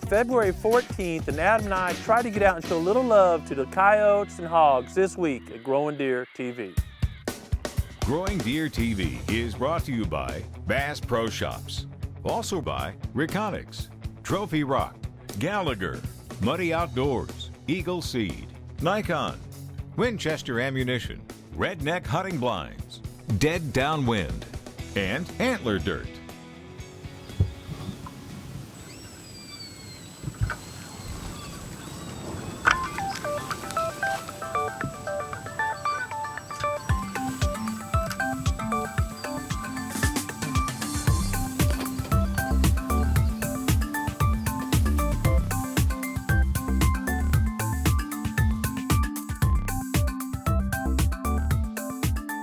February 14th, and Adam and I try to get out and show a little love to the coyotes and hogs this week at GrowingDeer.tv. Growing Deer TV is brought to you by Bass Pro Shops, also by Reconics, Trophy Rock, Gallagher, Muddy Outdoors, Eagle Seed, Nikon, Winchester Ammunition, Redneck Hunting Blinds, Dead Downwind, and Antler Dirt.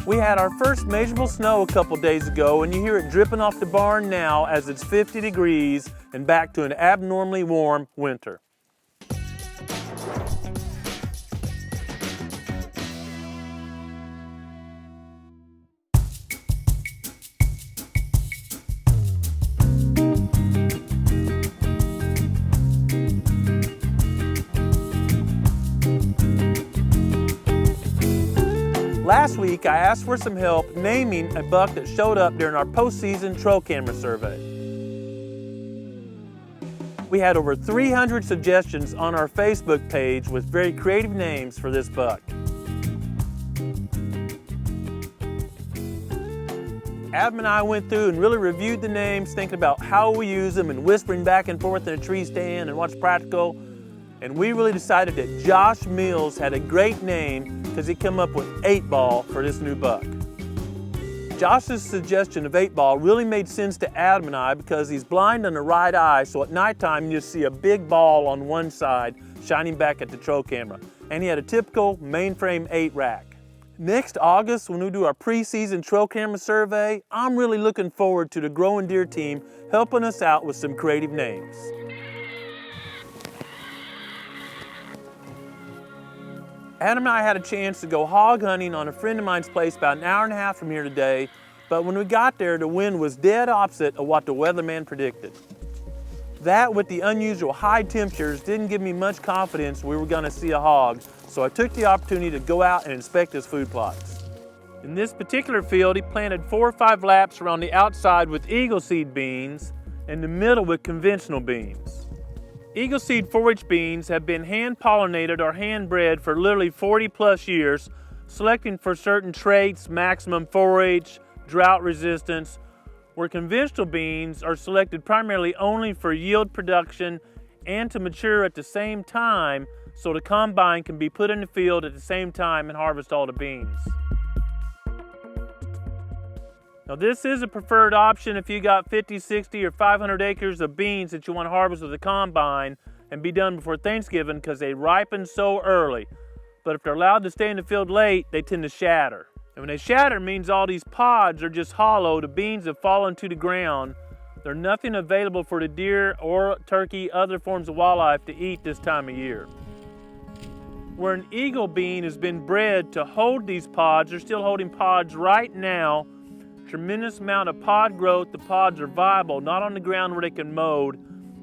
We had our first measurable snow a couple days ago, and you hear it dripping off the barn now as it's 50 degrees and back to an abnormally warm winter. Last week, I asked for some help naming a buck that showed up during our postseason trail camera survey. We had over 300 suggestions on our Facebook page with very creative names for this buck. Adam and I went through and really reviewed the names, thinking about how we use them and whispering back and forth in a tree stand and what's practical. And we really decided that Josh Mills had a great name because he came up with 8-Ball for this new buck. Josh's suggestion of 8-Ball really made sense to Adam and I because he's blind on the right eye, so at nighttime you see a big ball on one side shining back at the trail camera. And he had a typical mainframe 8 rack. Next August, when we do our preseason trail camera survey, I'm really looking forward to the Growing Deer team helping us out with some creative names. Adam and I had a chance to go hog hunting on a friend of mine's place about an hour and a half from here today, but when we got there, the wind was dead opposite of what the weatherman predicted. That, with the unusual high temperatures, didn't give me much confidence we were going to see a hog, so I took the opportunity to go out and inspect his food plots. In this particular field, he planted 4 or 5 laps around the outside with Eagle Seed beans and the middle with conventional beans. Eagle Seed forage beans have been hand-pollinated or hand-bred for literally 40+ years, selecting for certain traits, maximum forage, drought resistance, where conventional beans are selected primarily only for yield production and to mature at the same time so the combine can be put in the field at the same time and harvest all the beans. Now this is a preferred option if you got 50, 60, or 500 acres of beans that you want to harvest with a combine and be done before Thanksgiving because they ripen so early. But if they're allowed to stay in the field late, they tend to shatter. And when they shatter, it means all these pods are just hollow, the beans have fallen to the ground. There's nothing available for the deer or turkey, other forms of wildlife to eat this time of year. Where an eagle bean has been bred to hold these pods, they're still holding pods right now. Tremendous amount of pod growth. The pods are viable, not on the ground where they can mold,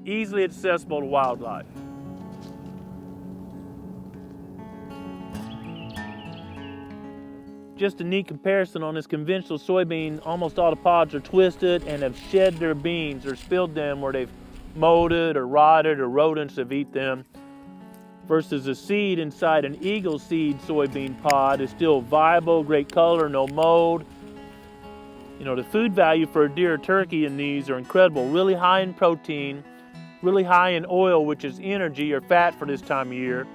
easily accessible to wildlife. Just a neat comparison on this conventional soybean. Almost all the pods are twisted and have shed their beans or spilled them where they've molded or rotted or rodents have eaten them. Versus the seed inside an Eagle Seed soybean pod is still viable, great color, no mold. You know, the food value for a deer or turkey in these are incredible. Really high in protein, really high in oil, which is energy or fat for this time of year.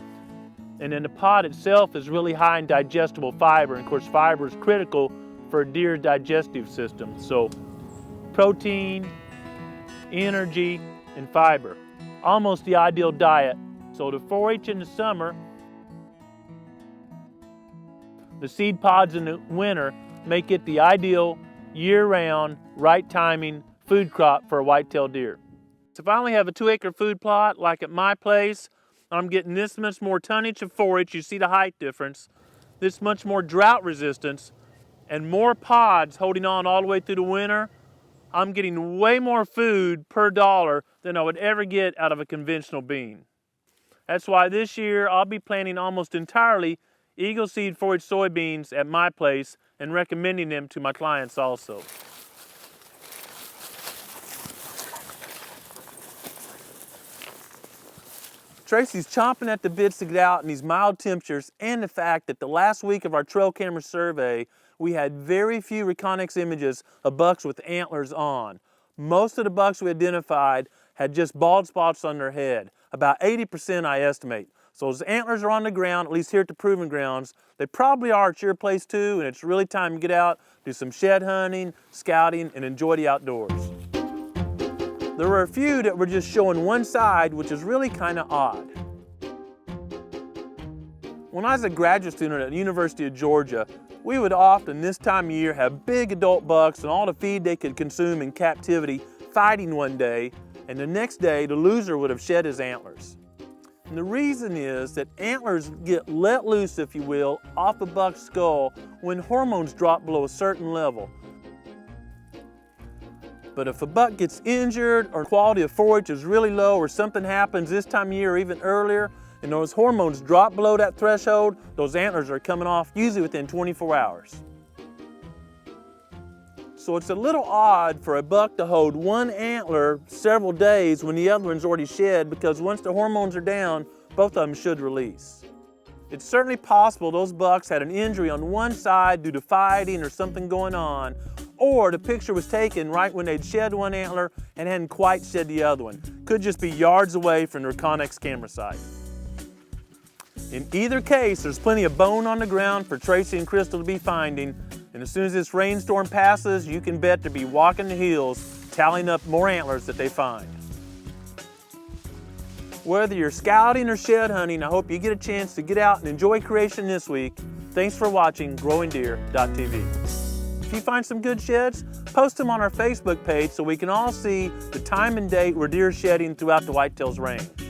And then the pod itself is really high in digestible fiber. And of course, fiber is critical for a deer's digestive system. So protein, energy, and fiber. Almost the ideal diet. So to forage in the summer, the seed pods in the winter make it the ideal year-round, right timing food crop for a white-tailed deer. So if I only have a 2-acre food plot, like at my place, I'm getting this much more tonnage of forage, you see the height difference, this much more drought resistance, and more pods holding on all the way through the winter, I'm getting way more food per dollar than I would ever get out of a conventional bean. That's why this year I'll be planting almost entirely Eagle Seed forage soybeans at my place and recommending them to my clients also. Tracy's chomping at the bits to get out in these mild temperatures, and the fact that the last week of our trail camera survey, we had very few reconyx images of bucks with antlers on. Most of the bucks we identified had just bald spots on their head, about 80% I estimate. So those antlers are on the ground, at least here at the proving grounds. They probably are at your place too, and it's really time to get out, do some shed hunting, scouting, and enjoy the outdoors. There were a few that were just showing one side, which is really kind of odd. When I was a graduate student at the University of Georgia, we would often this time of year have big adult bucks and all the feed they could consume in captivity fighting one day, and the next day the loser would have shed his antlers. And the reason is that antlers get let loose, if you will, off a buck's skull when hormones drop below a certain level. But if a buck gets injured or quality of forage is really low or something happens this time of year or even earlier and those hormones drop below that threshold, those antlers are coming off usually within 24 hours. So it's a little odd for a buck to hold one antler several days when the other one's already shed, because once the hormones are down, both of them should release. It's certainly possible those bucks had an injury on one side due to fighting or something going on, or the picture was taken right when they'd shed one antler and hadn't quite shed the other one. Could just be yards away from the reconyx camera site. In either case, there's plenty of bone on the ground for Tracy and Crystal to be finding, and as soon as this rainstorm passes, you can bet they'll be walking the hills, tallying up more antlers that they find. Whether you're scouting or shed hunting, I hope you get a chance to get out and enjoy creation this week. Thanks for watching GrowingDeer.tv. If you find some good sheds, post them on our Facebook page so we can all see the time and date where deer are shedding throughout the Whitetails range.